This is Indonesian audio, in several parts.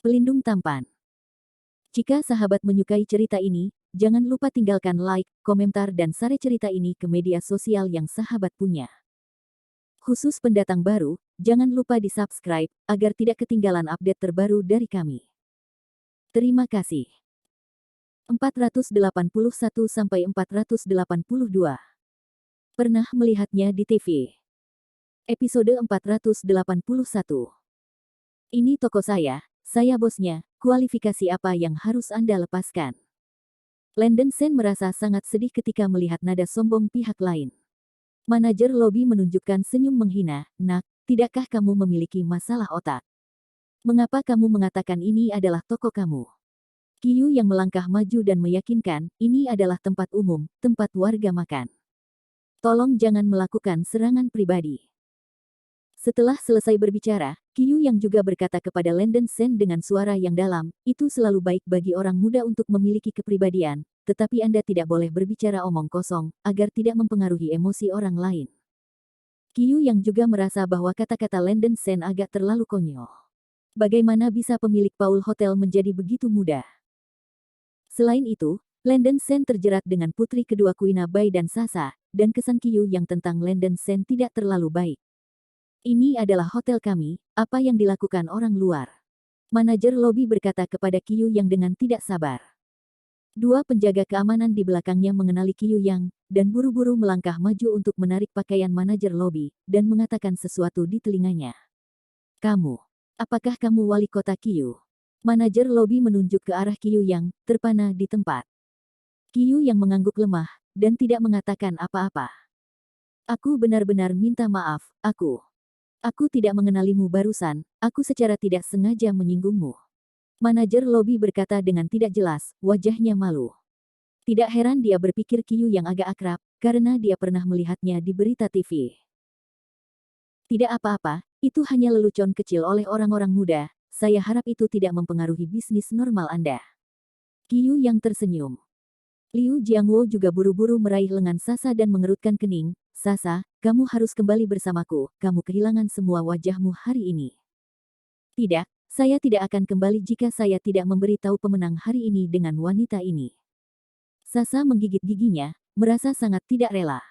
Pelindung tampan. Jika sahabat menyukai cerita ini, jangan lupa tinggalkan like, komentar dan share cerita ini ke media sosial yang sahabat punya. Khusus pendatang baru, jangan lupa di-subscribe, agar tidak ketinggalan update terbaru dari kami. Terima kasih. 481-482. Pernah melihatnya di TV. Episode 481. Ini toko saya bosnya, kualifikasi apa yang harus Anda lepaskan? Landon Sen merasa sangat sedih ketika melihat nada sombong pihak lain. Manajer lobi menunjukkan senyum menghina, "Nak, tidakkah kamu memiliki masalah otak? Mengapa kamu mengatakan ini adalah toko kamu?" Kyu yang melangkah maju dan meyakinkan, "Ini adalah tempat umum, tempat warga makan. Tolong jangan melakukan serangan pribadi." Setelah selesai berbicara, Kyu yang juga berkata kepada Landon Sen dengan suara yang dalam, "Itu selalu baik bagi orang muda untuk memiliki kepribadian, tetapi Anda tidak boleh berbicara omong kosong, agar tidak mempengaruhi emosi orang lain." Kyu yang juga merasa bahwa kata-kata Landon Sen agak terlalu konyol. Bagaimana bisa pemilik Paul Hotel menjadi begitu mudah? Selain itu, Landon Sen terjerat dengan putri kedua Kuina Bai dan Sasa, dan kesan Kyu yang tentang Landon Sen tidak terlalu baik. "Ini adalah hotel kami, apa yang dilakukan orang luar?" Manajer lobi berkata kepada Kyu yang dengan tidak sabar. Dua penjaga keamanan di belakangnya mengenali Kyu Yang, dan buru-buru melangkah maju untuk menarik pakaian manajer lobi, dan mengatakan sesuatu di telinganya. Apakah kamu wali kota Kyu?" Manajer lobi menunjuk ke arah Kyu Yang, terpana di tempat. Kyu Yang mengangguk lemah, dan tidak mengatakan apa-apa. "Aku benar-benar minta maaf, Aku tidak mengenalimu barusan, aku secara tidak sengaja menyinggungmu." Manajer lobi berkata dengan tidak jelas, wajahnya malu. Tidak heran dia berpikir Kyu yang agak akrab, karena dia pernah melihatnya di berita TV. "Tidak apa-apa, itu hanya lelucon kecil oleh orang-orang muda, saya harap itu tidak mempengaruhi bisnis normal Anda." Kyu yang tersenyum. Liu Jiangwo juga buru-buru meraih lengan Sasa dan mengerutkan kening, "Sasa, kamu harus kembali bersamaku, kamu kehilangan semua wajahmu hari ini." "Tidak, saya tidak akan kembali jika saya tidak memberitahu pemenang hari ini dengan wanita ini." Sasa menggigit giginya, merasa sangat tidak rela.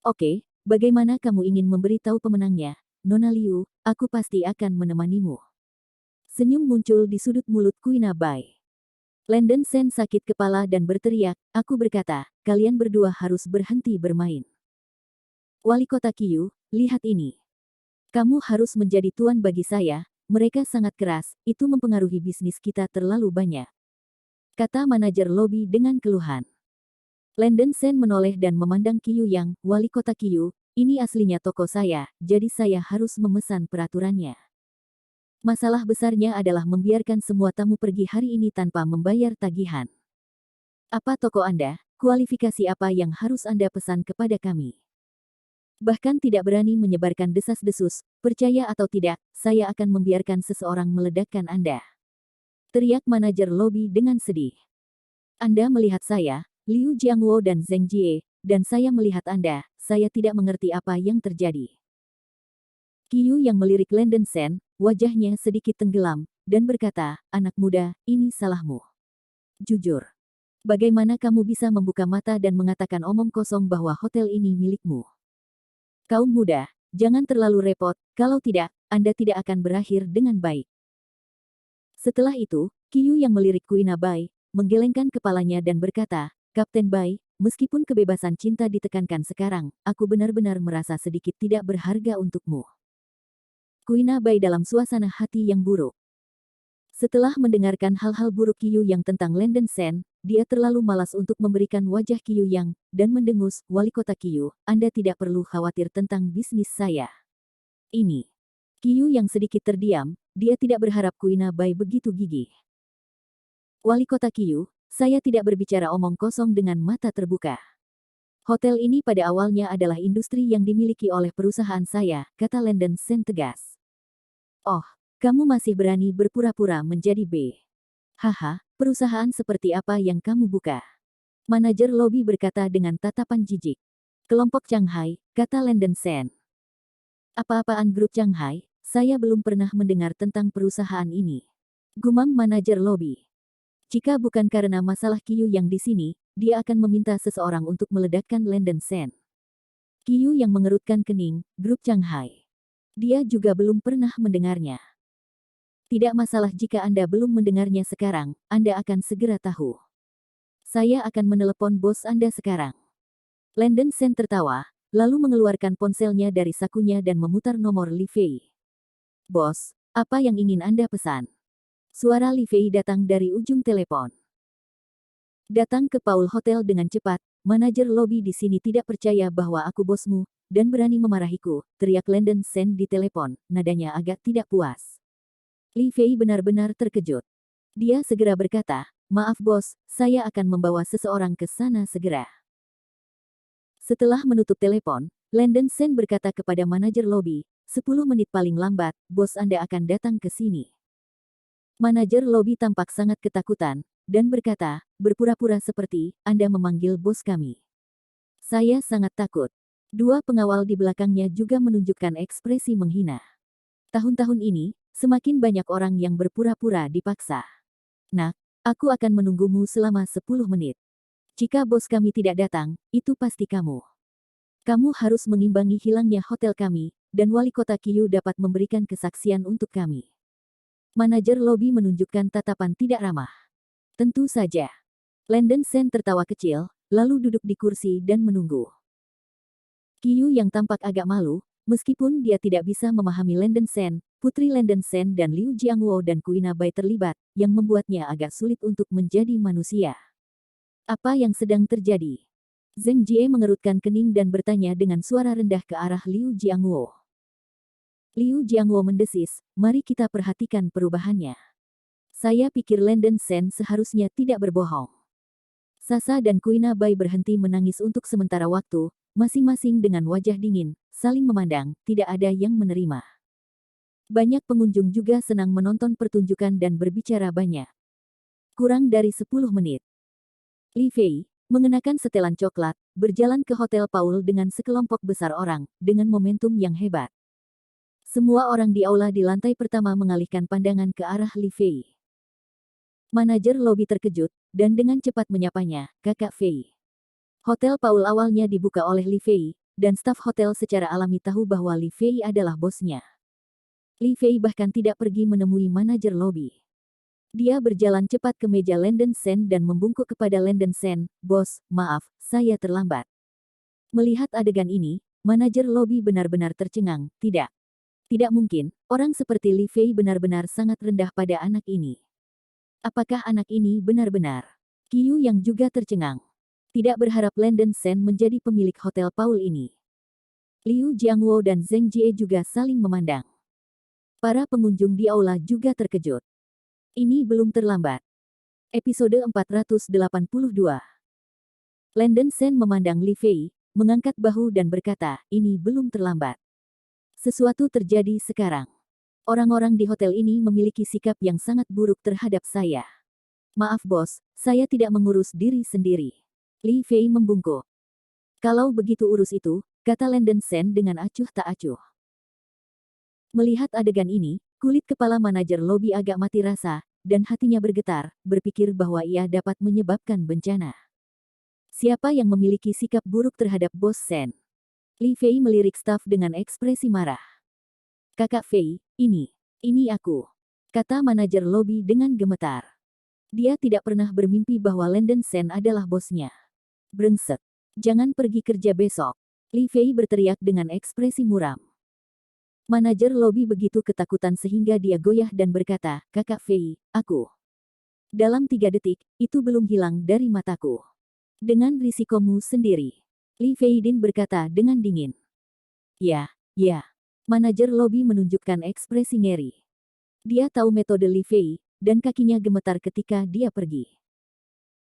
"Oke, bagaimana kamu ingin memberitahu pemenangnya, Nona Liu, aku pasti akan menemanimu." Senyum muncul di sudut mulut Kuina Bai. Landon Sen sakit kepala dan berteriak, "Aku berkata, kalian berdua harus berhenti bermain. Wali kota Kyu, lihat ini. Kamu harus menjadi tuan bagi saya, mereka sangat keras, itu mempengaruhi bisnis kita terlalu banyak," kata manajer lobi dengan keluhan. Landon Sen menoleh dan memandang Kyu Yang, "Wali kota Kyu, ini aslinya toko saya, jadi saya harus memesan peraturannya. Masalah besarnya adalah membiarkan semua tamu pergi hari ini tanpa membayar tagihan. Apa toko Anda, kualifikasi apa yang harus Anda pesan kepada kami? Bahkan tidak berani menyebarkan desas-desus, percaya atau tidak, saya akan membiarkan seseorang meledakkan Anda," teriak manajer lobi dengan sedih. "Anda melihat saya, Liu Jiangwo dan Zheng Jie, dan saya melihat Anda, saya tidak mengerti apa yang terjadi." Kyu yang melirik Landon Sen, wajahnya sedikit tenggelam, dan berkata, "Anak muda, ini salahmu. Jujur. Bagaimana kamu bisa membuka mata dan mengatakan omong kosong bahwa hotel ini milikmu? Kaum muda, jangan terlalu repot, kalau tidak, Anda tidak akan berakhir dengan baik." Setelah itu, Kyu yang melirik Kuina Bai, menggelengkan kepalanya dan berkata, "Kapten Bai, meskipun kebebasan cinta ditekankan sekarang, aku benar-benar merasa sedikit tidak berharga untukmu." Kuina Bai dalam suasana hati yang buruk. Setelah mendengarkan hal-hal buruk Kyu yang tentang Landon Sen, dia terlalu malas untuk memberikan wajah Kyu Yang, dan mendengus, "Wali kota Kyu, Anda tidak perlu khawatir tentang bisnis saya. Ini." Kyu yang sedikit terdiam, dia tidak berharap Kuina Bai begitu gigih. "Wali kota Kyu, saya tidak berbicara omong kosong dengan mata terbuka. Hotel ini pada awalnya adalah industri yang dimiliki oleh perusahaan saya," kata Landon Sen tegas. "Oh, kamu masih berani berpura-pura menjadi B. Haha, perusahaan seperti apa yang kamu buka?" Manajer lobi berkata dengan tatapan jijik. "Kelompok Shanghai," kata Landon Sen. "Apa-apaan grup Shanghai? Saya belum pernah mendengar tentang perusahaan ini." Gumam manajer lobi. Jika bukan karena masalah Qiyu yang di sini, dia akan meminta seseorang untuk meledakkan Landen Sen. Qiyu yang mengerutkan kening, grup Shanghai. Dia juga belum pernah mendengarnya. Tidak masalah jika Anda belum mendengarnya sekarang, Anda akan segera tahu. Saya akan menelepon bos Anda sekarang. Landen Sen tertawa, lalu mengeluarkan ponselnya dari sakunya dan memutar nomor Li Fei. Bos, apa yang ingin Anda pesan? Suara Li Fei datang dari ujung telepon. Datang ke Paul Hotel dengan cepat, manajer lobi di sini tidak percaya bahwa aku bosmu, dan berani memarahiku, teriak Landen Sen di telepon, nadanya agak tidak puas. Li Fei benar-benar terkejut. Dia segera berkata, maaf bos, saya akan membawa seseorang ke sana segera. Setelah menutup telepon, Landen Sen berkata kepada manajer lobi, 10 menit paling lambat, bos Anda akan datang ke sini. Manajer lobi tampak sangat ketakutan, dan berkata, berpura-pura seperti, Anda memanggil bos kami. Saya sangat takut. Dua pengawal di belakangnya juga menunjukkan ekspresi menghina. Tahun-tahun ini, semakin banyak orang yang berpura-pura dipaksa. Nak, aku akan menunggumu selama 10 menit. Jika bos kami tidak datang, itu pasti kamu. Kamu harus mengimbangi hilangnya hotel kami, dan wali kota Qiyu dapat memberikan kesaksian untuk kami. Manajer lobi menunjukkan tatapan tidak ramah. Tentu saja. Landen Sen tertawa kecil, lalu duduk di kursi dan menunggu. Qiyu yang tampak agak malu, meskipun dia tidak bisa memahami Landen Sen, Putri Landen Sen dan Liu Jiangwo dan Kuina Bai terlibat, yang membuatnya agak sulit untuk menjadi manusia. Apa yang sedang terjadi? Zheng Jie mengerutkan kening dan bertanya dengan suara rendah ke arah Liu Jiangwo. Liu Jiangwo mendesis, mari kita perhatikan perubahannya. Saya pikir Landen Sen seharusnya tidak berbohong. Sasa dan Kuina Bai berhenti menangis untuk sementara waktu, masing-masing dengan wajah dingin, saling memandang, tidak ada yang menerima. Banyak pengunjung juga senang menonton pertunjukan dan berbicara banyak. Kurang dari 10 menit. Li Fei, mengenakan setelan coklat, berjalan ke Hotel Paul dengan sekelompok besar orang, dengan momentum yang hebat. Semua orang di aula di lantai pertama mengalihkan pandangan ke arah Li Fei. Manajer lobi terkejut, dan dengan cepat menyapanya, Kakak Fei. Hotel Paul awalnya dibuka oleh Li Fei, dan staf hotel secara alami tahu bahwa Li Fei adalah bosnya. Li Fei bahkan tidak pergi menemui manajer lobi. Dia berjalan cepat ke meja Landen Sen dan membungkuk kepada Landen Sen, bos, maaf, saya terlambat. Melihat adegan ini, manajer lobi benar-benar tercengang, tidak. Tidak mungkin, orang seperti Li Fei benar-benar sangat rendah pada anak ini. Apakah anak ini benar-benar? Qiyu yang juga tercengang. Tidak berharap Landen Sen menjadi pemilik Hotel Paul ini. Liu Jiangwo dan Zheng Jie juga saling memandang. Para pengunjung di aula juga terkejut. Ini belum terlambat. Episode 482. Landen Sen memandang Li Fei, mengangkat bahu dan berkata, ini belum terlambat. Sesuatu terjadi sekarang. Orang-orang di hotel ini memiliki sikap yang sangat buruk terhadap saya. Maaf bos, saya tidak mengurus diri sendiri. Li Fei membungkuk. Kalau begitu urus itu, kata Landen Sen dengan acuh tak acuh. Melihat adegan ini, kulit kepala manajer lobi agak mati rasa, dan hatinya bergetar, berpikir bahwa ia dapat menyebabkan bencana. Siapa yang memiliki sikap buruk terhadap bos Sen? Li Fei melirik staf dengan ekspresi marah. Kakak Fei, ini aku, kata manajer lobi dengan gemetar. Dia tidak pernah bermimpi bahwa Landen Sen adalah bosnya. Brengsek. Jangan pergi kerja besok. Li Fei berteriak dengan ekspresi muram. Manajer lobi begitu ketakutan sehingga dia goyah dan berkata, Kakak Fei, aku. Dalam 3 detik, itu belum hilang dari mataku. Dengan risikomu sendiri. Li Fei Din berkata dengan dingin. Ya. Manajer lobi menunjukkan ekspresi ngeri. Dia tahu metode Li Fei, dan kakinya gemetar ketika dia pergi.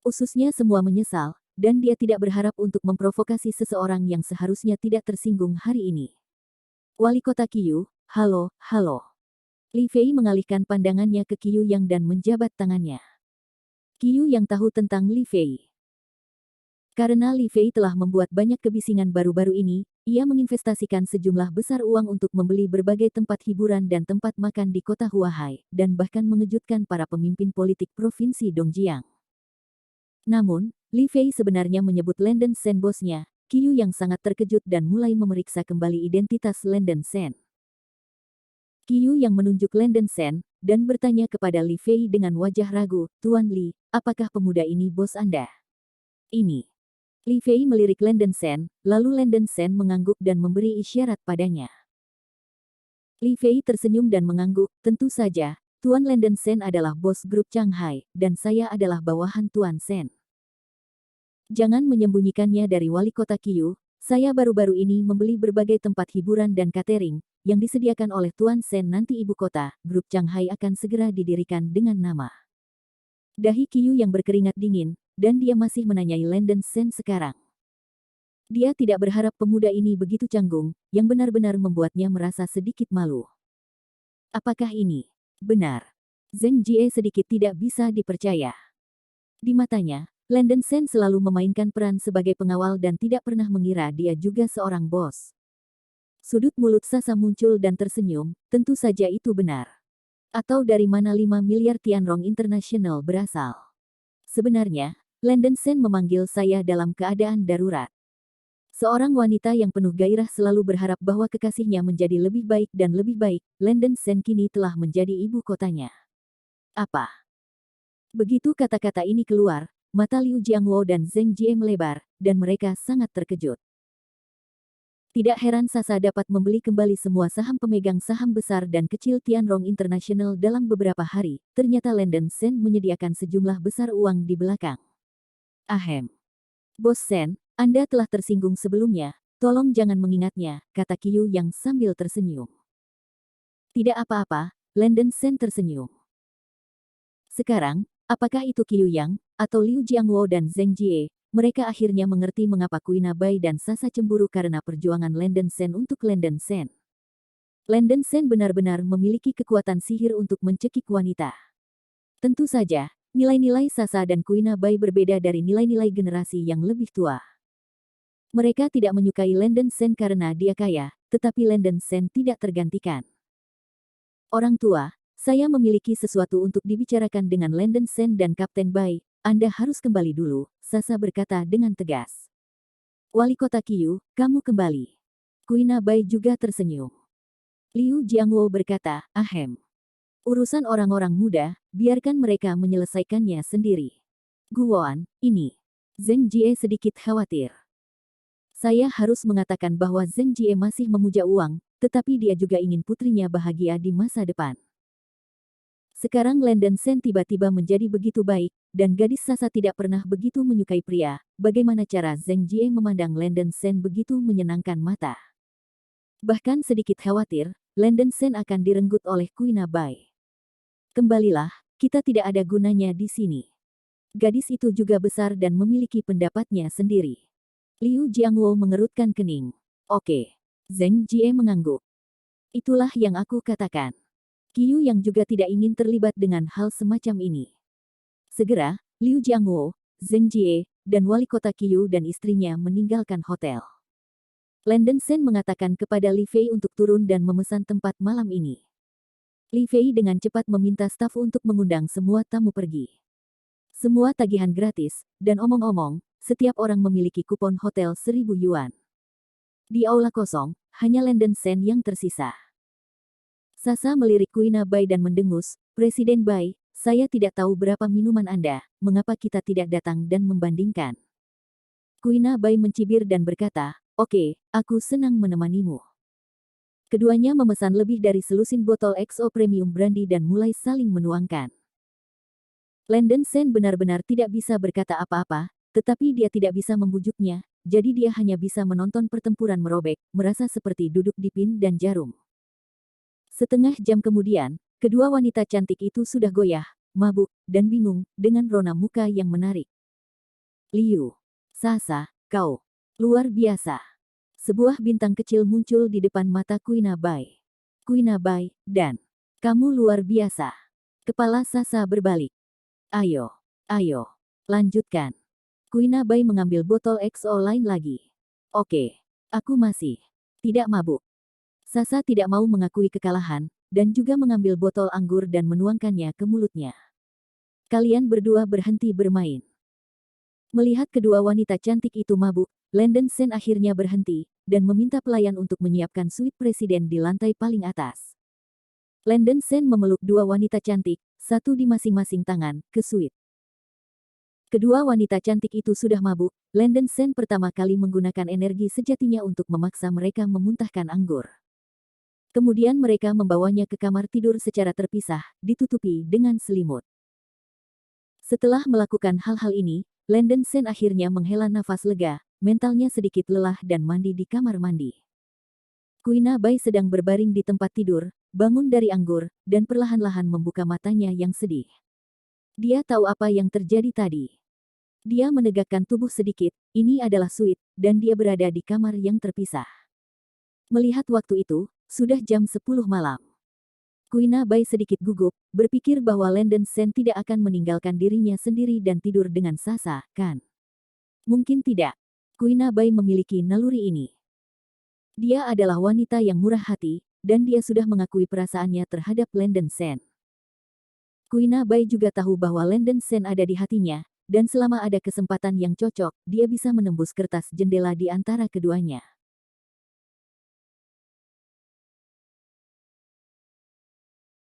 Ususnya semua menyesal, dan dia tidak berharap untuk memprovokasi seseorang yang seharusnya tidak tersinggung hari ini. Wali kota Qiyu, halo. Li Fei mengalihkan pandangannya ke Qiyu Yang dan menjabat tangannya. Qiyu Yang tahu tentang Li Fei. Karena Li Fei telah membuat banyak kebisingan baru-baru ini, ia menginvestasikan sejumlah besar uang untuk membeli berbagai tempat hiburan dan tempat makan di kota Huahai, dan bahkan mengejutkan para pemimpin politik provinsi Dongjiang. Namun, Li Fei sebenarnya menyebut Landen Shen bosnya, Qiyu yang sangat terkejut dan mulai memeriksa kembali identitas Landen Shen. Qiyu yang menunjuk Landen Shen, dan bertanya kepada Li Fei dengan wajah ragu, "Tuan Li, apakah pemuda ini bos Anda?" Ini. Li Fei melirik Landen Shen, lalu Landen Shen mengangguk dan memberi isyarat padanya. Li Fei tersenyum dan mengangguk, "Tentu saja, Tuan Landen Shen adalah bos grup Shanghai, dan saya adalah bawahan Tuan Shen. Jangan menyembunyikannya dari wali kota Qiyu, saya baru-baru ini membeli berbagai tempat hiburan dan catering, yang disediakan oleh Tuan Shen nanti ibu kota, grup Shanghai akan segera didirikan dengan nama." Dahi Qiyu yang berkeringat dingin, dan dia masih menanyai Landen Shen sekarang. Dia tidak berharap pemuda ini begitu canggung, yang benar-benar membuatnya merasa sedikit malu. Apakah ini benar? Zheng Jie sedikit tidak bisa dipercaya. Di matanya, Landen Shen selalu memainkan peran sebagai pengawal dan tidak pernah mengira dia juga seorang bos. Sudut mulut Sasa muncul dan tersenyum, tentu saja itu benar. Atau dari mana 5 miliar Tianrong International berasal? Sebenarnya, Landen Shen memanggil saya dalam keadaan darurat. Seorang wanita yang penuh gairah selalu berharap bahwa kekasihnya menjadi lebih baik dan lebih baik. Landen Shen kini telah menjadi ibu kotanya. Apa? Begitu kata-kata ini keluar, mata Liu Jiangwo dan Zheng Jie melebar, dan mereka sangat terkejut. Tidak heran Sasa dapat membeli kembali semua saham pemegang saham besar dan kecil Tianrong International dalam beberapa hari. Ternyata Landen Shen menyediakan sejumlah besar uang di belakang. Ahem. Bos Shen, Anda telah tersinggung sebelumnya, tolong jangan mengingatnya, kata Qiyu yang sambil tersenyum. Tidak apa-apa, Landen Shen tersenyum. Sekarang, apakah itu Qiyu Yang, atau Liu Jiangwo dan Zheng Jie? Mereka akhirnya mengerti mengapa Kuina Bai dan Sasa cemburu karena perjuangan Landen Shen untuk Landen Shen. Landen Shen benar-benar memiliki kekuatan sihir untuk mencekik wanita. Tentu saja, nilai-nilai Sasa dan Kuina Bai berbeda dari nilai-nilai generasi yang lebih tua. Mereka tidak menyukai Landen Shen karena dia kaya, tetapi Landen Shen tidak tergantikan. Orang tua, saya memiliki sesuatu untuk dibicarakan dengan Landen Shen dan Kapten Bai. Anda harus kembali dulu, Sasa berkata dengan tegas. Wali kota Qiyu, kamu kembali. Kuina Bai juga tersenyum. Liu Jiangwo berkata, ahem. Urusan orang-orang muda, biarkan mereka menyelesaikannya sendiri. Guoan, ini. Zheng Jie sedikit khawatir. Saya harus mengatakan bahwa Zheng Jie masih memuja uang, tetapi dia juga ingin putrinya bahagia di masa depan. Sekarang Landen Shen tiba-tiba menjadi begitu baik, dan gadis Sasa tidak pernah begitu menyukai pria. Bagaimana cara Zheng Jie memandang Landen Shen begitu menyenangkan mata? Bahkan sedikit khawatir, Landen Shen akan direnggut oleh Kuina Bai. Kembalilah, kita tidak ada gunanya di sini. Gadis itu juga besar dan memiliki pendapatnya sendiri. Liu Jiangwo mengerutkan kening. Oke. Zheng Jie mengangguk. Itulah yang aku katakan. Qiyu yang juga tidak ingin terlibat dengan hal semacam ini. Segera, Liu Jiangwo, Zheng Jie, dan wali kota Qiyu dan istrinya meninggalkan hotel. Landen Shen mengatakan kepada Li Fei untuk turun dan memesan tempat malam ini. Li Fei dengan cepat meminta staf untuk mengundang semua tamu pergi. Semua tagihan gratis, dan omong-omong, setiap orang memiliki kupon hotel 1.000 yuan. Di aula kosong, hanya Landen Shen yang tersisa. Sasa melirik Kuina Bai dan mendengus, Presiden Bai, saya tidak tahu berapa minuman Anda, mengapa kita tidak datang dan membandingkan. Kuina Bai mencibir dan berkata, oke, aku senang menemanimu. Keduanya memesan lebih dari selusin botol XO Premium Brandy dan mulai saling menuangkan. Landen Shen benar-benar tidak bisa berkata apa-apa, tetapi dia tidak bisa membujuknya, jadi dia hanya bisa menonton pertempuran merobek, merasa seperti duduk di pin dan jarum. Setengah jam kemudian, kedua wanita cantik itu sudah goyah, mabuk, dan bingung, dengan rona muka yang menarik. Liu, Sasa, kau, luar biasa. Sebuah bintang kecil muncul di depan mata Kuina Bai. Kuina Bai, dan, kamu luar biasa. Kepala Sasa berbalik. Ayo, lanjutkan. Kuina Bai mengambil botol XO lain lagi. Oke, aku masih tidak mabuk. Sasa tidak mau mengakui kekalahan, dan juga mengambil botol anggur dan menuangkannya ke mulutnya. Kalian berdua berhenti bermain. Melihat kedua wanita cantik itu mabuk, Landon Sen akhirnya berhenti, dan meminta pelayan untuk menyiapkan suite presiden di lantai paling atas. Landon Sen memeluk dua wanita cantik, satu di masing-masing tangan, ke suite. Kedua wanita cantik itu sudah mabuk, Landon Sen pertama kali menggunakan energi sejatinya untuk memaksa mereka memuntahkan anggur. Kemudian mereka membawanya ke kamar tidur secara terpisah, ditutupi dengan selimut. Setelah melakukan hal-hal ini, Landon Sen akhirnya menghela nafas lega, mentalnya sedikit lelah dan mandi di kamar mandi. Kuina Bai sedang berbaring di tempat tidur, bangun dari anggur, dan perlahan-lahan membuka matanya yang sedih. Dia tahu apa yang terjadi tadi. Dia menegakkan tubuh sedikit, ini adalah suite, dan dia berada di kamar yang terpisah. Melihat waktu itu, sudah jam 10 malam. Kuina Bai sedikit gugup, berpikir bahwa Landon Sen tidak akan meninggalkan dirinya sendiri dan tidur dengan Sasa, kan? Mungkin tidak. Kuina Bai memiliki naluri ini. Dia adalah wanita yang murah hati, dan dia sudah mengakui perasaannya terhadap Landon Sen. Kuina Bai juga tahu bahwa Landon Sen ada di hatinya, dan selama ada kesempatan yang cocok, dia bisa menembus kertas jendela di antara keduanya.